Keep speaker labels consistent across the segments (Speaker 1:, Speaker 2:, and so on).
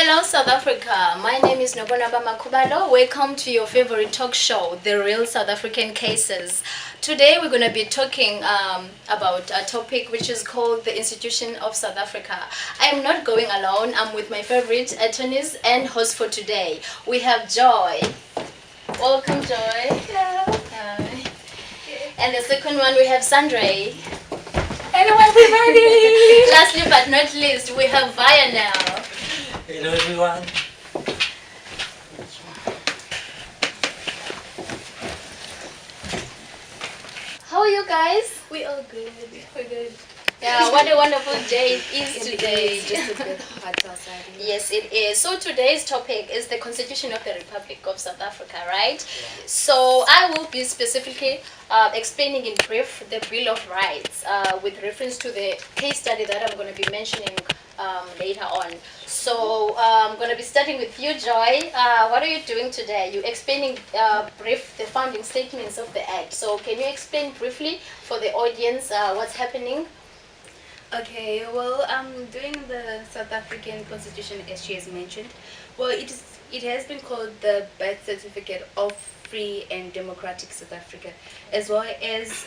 Speaker 1: Hello, South Africa. My name is Nobonaba Makubalo. Welcome to your favorite talk show, The Real South African Cases. Today, we're going to be talking about a topic which is called the Institution of South Africa. I am not going alone. I'm with my favorite attorneys and host for today. We have Joy. Welcome, Joy.
Speaker 2: Hello.
Speaker 1: Hi. And the second one, we have Sandray.
Speaker 2: Hello, everybody.
Speaker 1: Lastly but not least, we have Vaya now.
Speaker 3: Hello everyone.
Speaker 1: How are you guys?
Speaker 2: We all good. We're good.
Speaker 1: Yeah, what a wonderful day it is today.
Speaker 2: Just a bit hot outside.
Speaker 1: Yes, it is. So today's topic is the Constitution of the Republic of South Africa, right? So I will be specifically explaining in brief the Bill of Rights with reference to the case study that I'm going to be mentioning later on. So I'm going to be starting with you, Joy. What are you doing today? You're explaining brief the founding statements of the Act. So can you explain briefly for the audience what's happening?
Speaker 2: Okay, well, I'm doing the South African Constitution as she has mentioned. Well, it has been called the birth certificate of free and democratic South Africa, as well as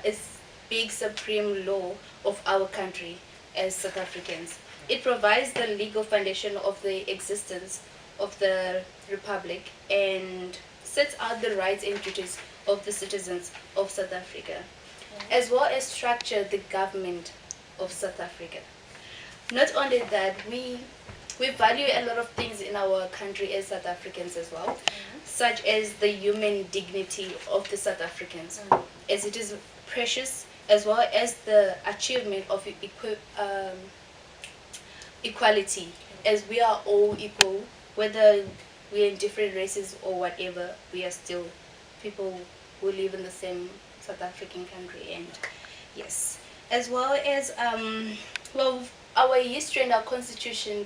Speaker 2: its big supreme law of our country as South Africans. It provides the legal foundation of the existence of the Republic and sets out the rights and duties of the citizens of South Africa, as well as structure the government of South Africa. Not only that, we value a lot of things in our country as South Africans as well, such as the human dignity of the South Africans, as it is precious, as well as the achievement of equality, as we are all equal, whether we're in different races or whatever, we are still people who live in the same South African country. And yes, as well as well, our history and our constitution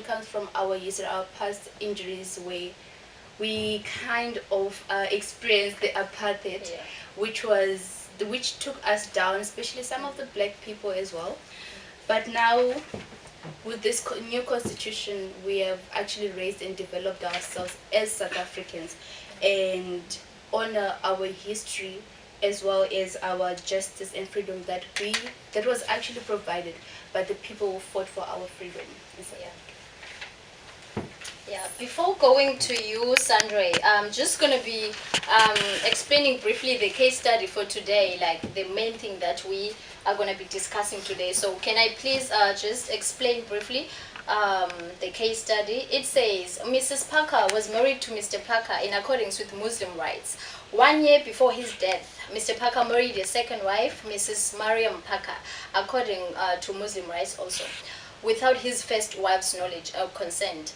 Speaker 2: comes from our history, our past injuries, where we kind of experienced the apartheid, which took us down, especially some of the black people as well. But now, with this new constitution, we have actually raised and developed ourselves as South Africans and honor our history, as well as our justice and freedom that was actually provided by the people who fought for our freedom.
Speaker 1: Yeah, before going to you, Sandray, I'm just going to be explaining briefly the case study for today, like the main thing that we are going to be discussing today. So can I please just explain briefly the case study? It says, Mrs. Parker was married to Mr. Parker in accordance with Muslim rights. 1 year before his death, Mr. Parker married a second wife, Mrs. Mariam Parker, according to Muslim rights also, without his first wife's knowledge or consent.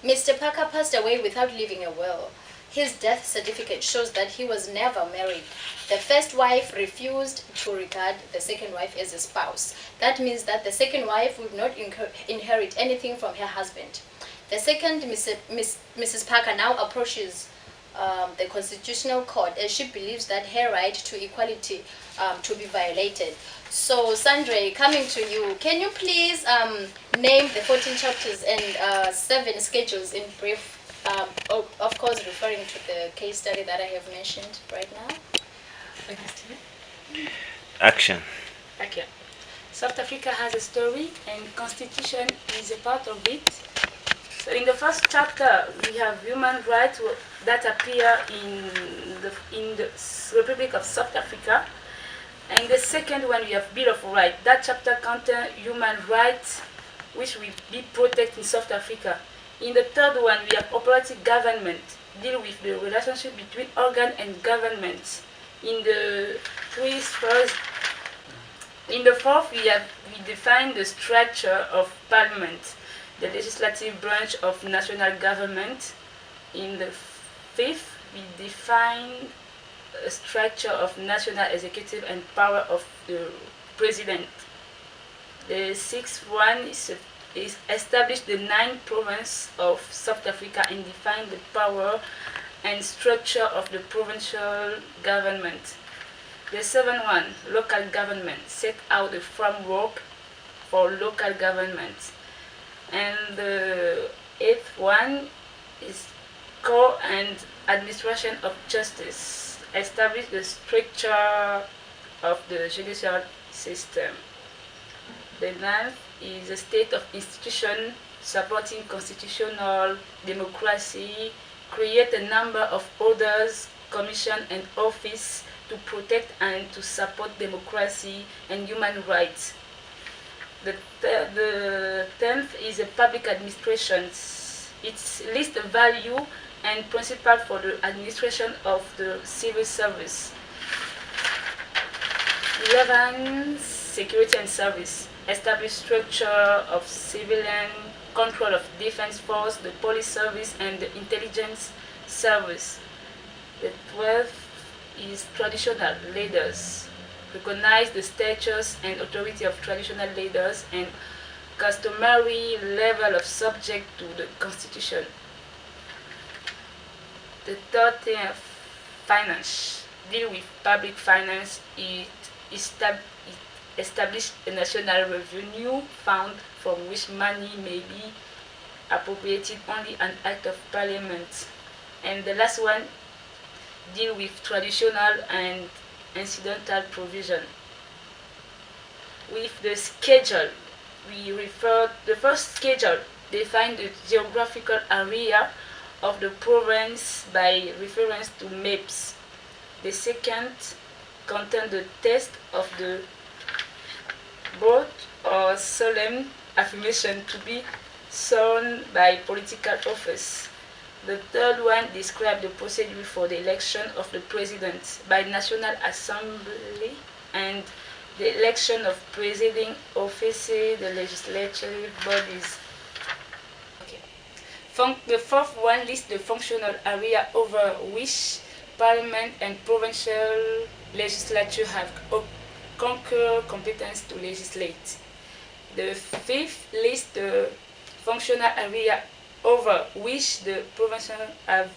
Speaker 1: Mr. Parker passed away without leaving a will. His death certificate shows that he was never married. The first wife refused to regard the second wife as a spouse. That means that the second wife would not inherit anything from her husband. The second, Mrs. Parker now approaches the Constitutional Court as she believes that her right to equality to be violated. So, Sandray, coming to you, can you please name the 14 chapters and 7 schedules in brief, of course referring to the case study that I have mentioned right now?
Speaker 4: Action.
Speaker 5: Okay. South Africa has a story and constitution is a part of it. So in the first chapter, we have human rights that appear in the Republic of South Africa. And in the second one, we have Bill of Rights. That chapter contains human rights, which will be protected in South Africa. In the third one, we have operative government, deal with the relationship between organ and government. In the fourth, we define the structure of parliament, the legislative branch of national government. In the fifth, we define a structure of national executive and power of the president. The sixth one is establish the 9 provinces of South Africa and define the power and structure of the provincial government. The seventh one, local government, set out the framework for local government. And the eighth one is core and administration of justice. Establish the structure of the judicial system. The ninth is a state of institution supporting constitutional democracy, create a number of orders, commission and office to protect and to support democracy and human rights. The tenth is a public administration. It lists the value and principle for the administration of the civil service. 11. Security and service. Establish structure of civilian control of defense force, the police service, and the intelligence service. The 12th is traditional leaders. Recognize the status and authority of traditional leaders and customary level of subject to the constitution. The 13th, finance. Deal with public finance. It establish a national revenue fund from which money may be appropriated only an act of parliament. And the last one, deal with traditional and incidental provision. With the schedule, we refer the first schedule define the geographical area of the province by reference to maps. The second contain the text of the broad or solemn affirmation to be sworn by political office. The third one describes the procedure for the election of the president by National Assembly and the election of presiding offices, the legislative bodies. The fourth one lists the functional area over which Parliament and provincial legislature have concurrent competence to legislate. The fifth lists the functional area over which the provincial have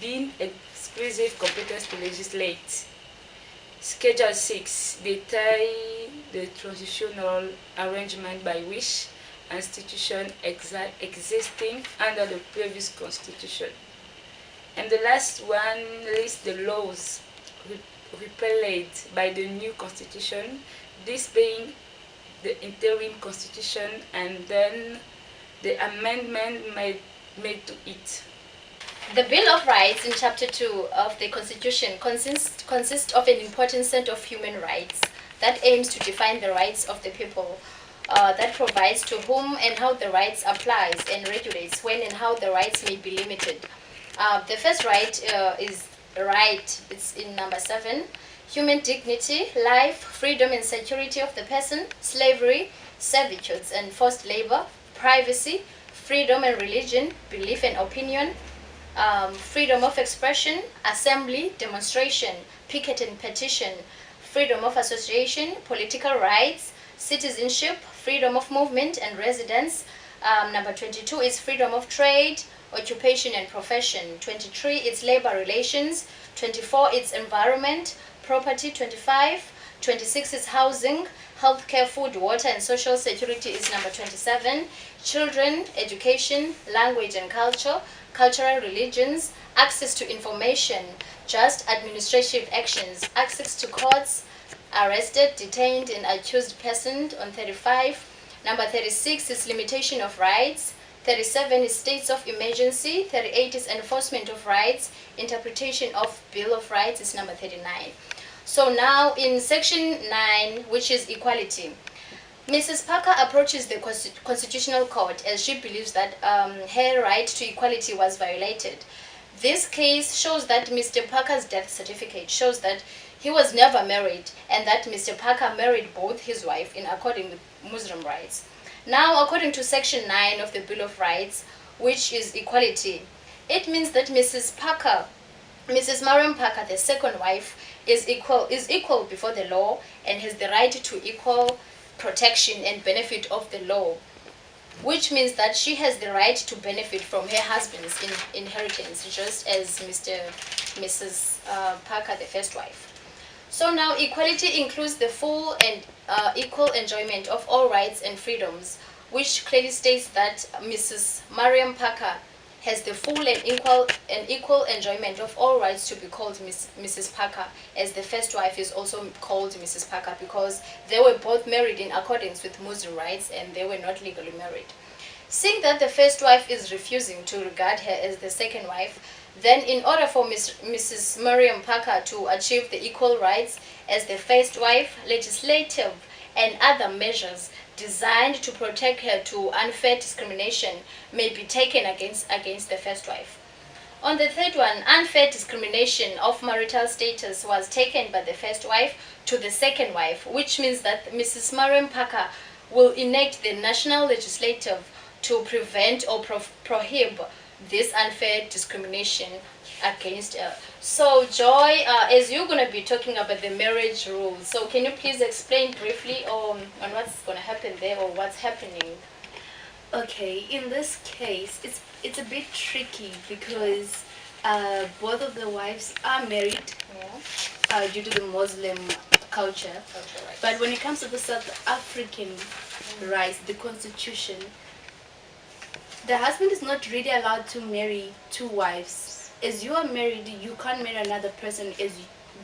Speaker 5: been exclusive competence to legislate. Schedule 6 details the transitional arrangement by which institutions existing under the previous constitution. And the last one lists the laws repealed by the new constitution, this being the interim constitution and then the amendment made to it.
Speaker 1: The Bill of Rights in Chapter 2 of the Constitution consists of an important set of human rights that aims to define the rights of the people, that provides to whom and how the rights applies and regulates when and how the rights may be limited. The first right is right, it's in number 7, human dignity, life, freedom and security of the person, slavery, servitudes and forced labor, privacy, freedom and religion, belief and opinion, freedom of expression, assembly, demonstration, picket and petition, freedom of association, political rights, citizenship, freedom of movement and residence. Number 22 is freedom of trade, occupation and profession. 23 is labor relations. 24 is environment, property. 25, 26 is housing, healthcare, food, water and social security is number 27. Children, education, language and culture, cultural religions, access to information, just administrative actions, access to courts, arrested, detained and accused person on 35. Number 36 is limitation of rights. 37 is states of emergency. 38 is enforcement of rights. Interpretation of Bill of Rights is number 39. So now in section 9, which is equality, Mrs. Parker approaches the Constitutional Court as she believes that her right to equality was violated. This case shows that Mr. Parker's death certificate shows that he was never married and that Mr. Parker married both his wife in accordance with Muslim rights. Now, according to section 9 of the Bill of Rights, which is equality, it means that Mrs. Mariam Parker, the second wife, is equal before the law and has the right to equal protection and benefit of the law, which means that she has the right to benefit from her husband's inheritance, just as Mrs. Parker, the first wife. So now equality includes the full and equal enjoyment of all rights and freedoms which clearly states that Mrs. Mariam Parker has the full and equal enjoyment of all rights to be called Mrs. Parker, as the first wife is also called Mrs. Parker because they were both married in accordance with Muslim rights and they were not legally married. Seeing that the first wife is refusing to regard her as the second wife, then in order for Mrs. Mariam Parker to achieve the equal rights as the first wife, legislative and other measures designed to protect her to unfair discrimination may be taken against the first wife. On the third one, unfair discrimination of marital status was taken by the first wife to the second wife, which means that Mrs. Mariam Parker will enact the national legislative to prevent or prohibit this unfair discrimination against her. So Joy, as you're going to be talking about the marriage rules, so can you please explain briefly on what's going to happen there or what's happening?
Speaker 2: Okay, in this case, it's a bit tricky because both of the wives are married due to the Muslim culture.
Speaker 1: Right.
Speaker 2: But when it comes to the South African rights, the constitution, the husband is not really allowed to marry two wives. As you are married, you can't marry another person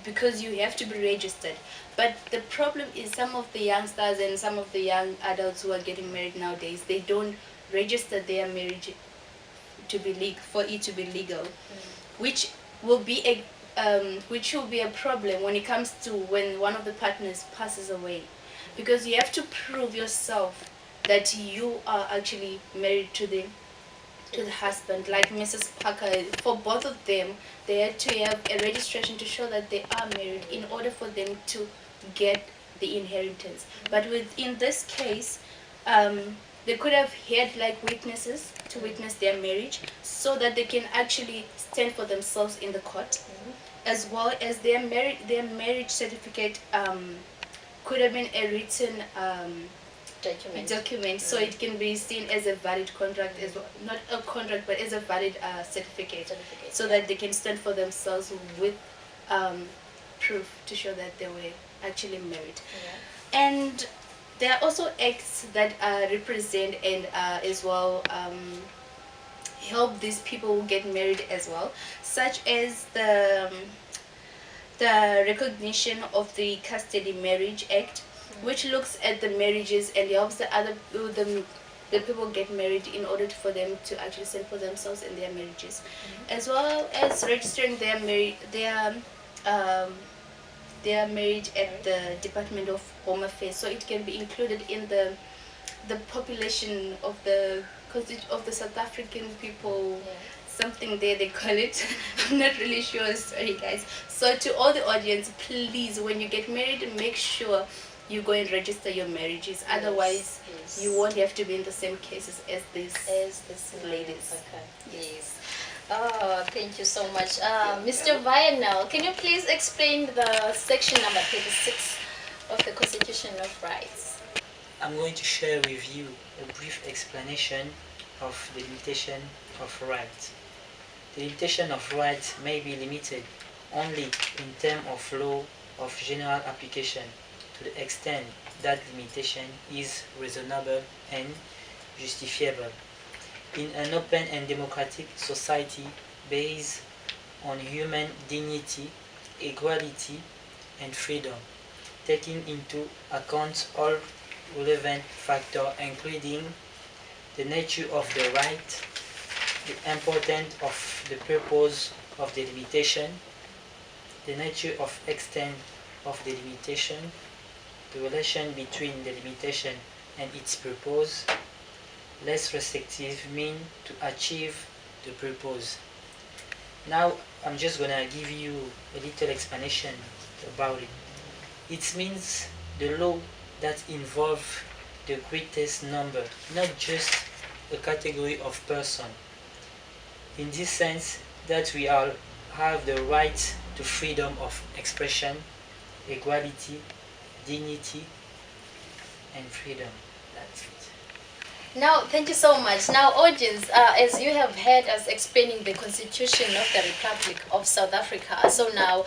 Speaker 2: because you have to be registered. But the problem is some of the youngsters and some of the young adults who are getting married nowadays, they don't register their marriage to be for it to be legal, which will be a problem when it comes to when one of the partners passes away, because you have to prove yourself that you are actually married to the husband. Like Mrs. Parker, for both of them, they had to have a registration to show that they are married in order for them to get the inheritance. But in this case, they could have had like witnesses to witness their marriage so that they can actually stand for themselves in the court, as well as their marriage certificate could have been a written document, so it can be seen as a valid contract, as well, not a contract but as a valid certificate, so that they can stand for themselves with proof to show that they were actually married. And there are also acts that represent and as well help these people who get married as well, such as the recognition of the Custody Marriage Act, which looks at the marriages and helps the people get married in order for them to actually stand for themselves in their marriages, as well as registering their marriage at the Department of Home Affairs, so it can be included in the population of the South African people. Something there they call it. I'm not really sure. Sorry guys. So to all the audience, please, when you get married, make sure you go and register your marriages. Otherwise, you won't have to be in the same cases as these ladies.
Speaker 1: Okay. Yes. Oh, thank you so much. Mr. Vianel, can you please explain the section number 36 of the Constitution of Rights?
Speaker 3: I'm going to share with you a brief explanation of the limitation of rights. The limitation of rights may be limited only in terms of law of general application, to the extent that limitation is reasonable and justifiable. In an open and democratic society based on human dignity, equality, and freedom, taking into account all relevant factors including the nature of the right, the importance of the purpose of the limitation, the nature of extent of the limitation, the relation between the limitation and its purpose, less restrictive means to achieve the purpose. Now I'm just gonna give you a little explanation about it. It means the law that involves the greatest number, not just a category of person. In this sense, that we all have the right to freedom of expression, equality, dignity, and freedom. That's it.
Speaker 1: Now, thank you so much. Now, audience, as you have heard us explaining the Constitution of the Republic of South Africa, so now,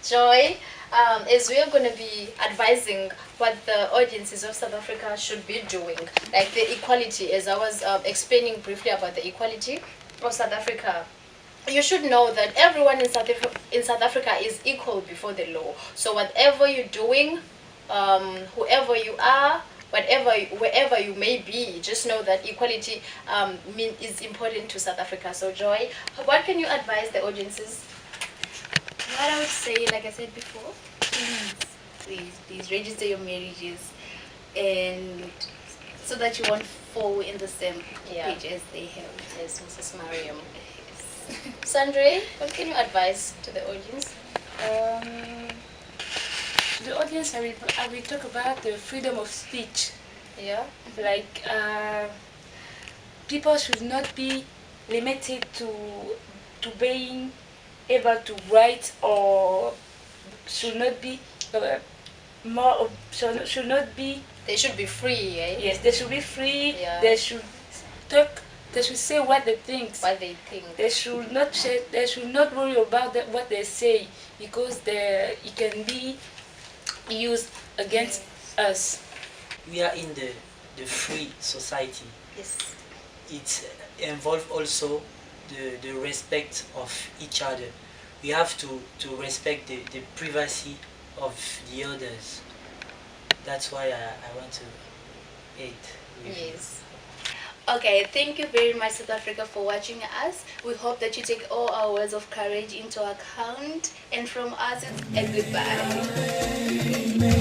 Speaker 1: Joy, as we are going to be advising what the audiences of South Africa should be doing, like the equality, as I was explaining briefly about the equality of South Africa. You should know that everyone in South Africa is equal before the law. So whatever you're doing, whoever you are, wherever you may be, just know that equality is important to South Africa. So Joy, what can you advise the audiences?
Speaker 2: What I would say, like I said before, please register your marriages, and so that you won't fall in the same
Speaker 1: Yeah.
Speaker 2: page as they have.
Speaker 1: Yes, Mrs. Mariam.
Speaker 2: Yes.
Speaker 1: Sandre, what can you advise to the audience?
Speaker 5: To the audience, I will talk about the freedom of speech.
Speaker 1: Yeah.
Speaker 5: Like, people should not be limited to being able to write, or should not be should not be.
Speaker 1: They should be free, eh?
Speaker 5: Yes, they should be free.
Speaker 1: Yeah.
Speaker 5: They should talk. They should say what they think.
Speaker 1: What they think.
Speaker 5: They should not say, they should not worry about what they say, because it can be used against us.
Speaker 3: We are in the free society.
Speaker 1: Yes.
Speaker 3: It involves also the respect of each other. We have to respect the privacy of the others. That's why I want to aid with you.
Speaker 1: Yes.
Speaker 2: Okay, thank you very much, South Africa, for watching us. We hope that you take all our words of courage into account. And from us, it's a goodbye.